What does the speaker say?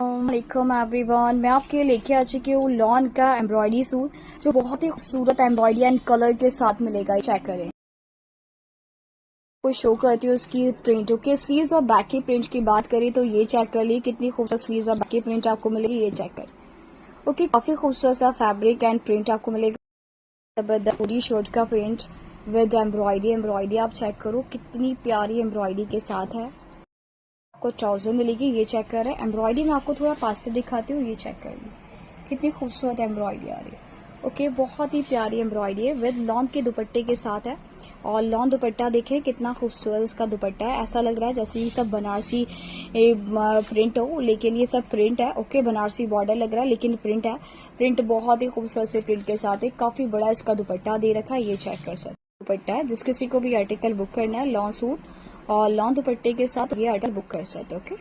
वालेकुम एवरीवन, मैं आपके लिए लेके आ चुकी हूँ लॉन का एम्ब्रॉयडरी सूट जो बहुत ही खूबसूरत एम्ब्रॉयडरी एंड कलर के साथ मिलेगा। चेक करें, को शो करती है उसकी प्रिंट। ओके, स्लीव्स और बैक की प्रिंट की बात करें तो ये चेक कर ली कितनी खूबसूरत स्लीव्स और बैक की प्रिंट आपको मिलेगी। ये चेक कर। ओके, काफी खूबसूरत सा फैब्रिक एंड प्रिंट आपको मिलेगा। जबरदस्त पूरी शर्ट का प्रिंट विद एम्ब्रॉयडरी आप चेक करो कितनी प्यारी एम्ब्रॉयडरी के साथ है। आपको ट्राउजर मिलेगी। ये चेक कर रहे हैं एम्ब्रॉयडरी, मैं आपको थोड़ा पास से दिखाती हूँ। ये चेक कर ली कितनी खूबसूरत एम्ब्रॉयडरी आ रही है। ओके, बहुत ही प्यारी एम्ब्रॉयडरी है विद लॉन के दुपट्टे के साथ है। और लॉन दुपट्टा देखें कितना खूबसूरत इसका दुपट्टा है। ऐसा लग रहा है जैसे ये सब बनारसी प्रिंट हो, लेकिन ये सब प्रिंट है। ओके, बनारसी बॉर्डर लग रहा है लेकिन प्रिंट है। प्रिंट बहुत ही खूबसूरत से प्रिंट के साथ है। काफी बड़ा इसका दुपट्टा दे रखा है। ये चेक कर सकते दुपट्टा है। जिस किसी को भी आर्टिकल बुक करना है लॉन सूट और लॉन दुपट्टे के साथ ये आर्टिकल बुक कर सकते। ओके।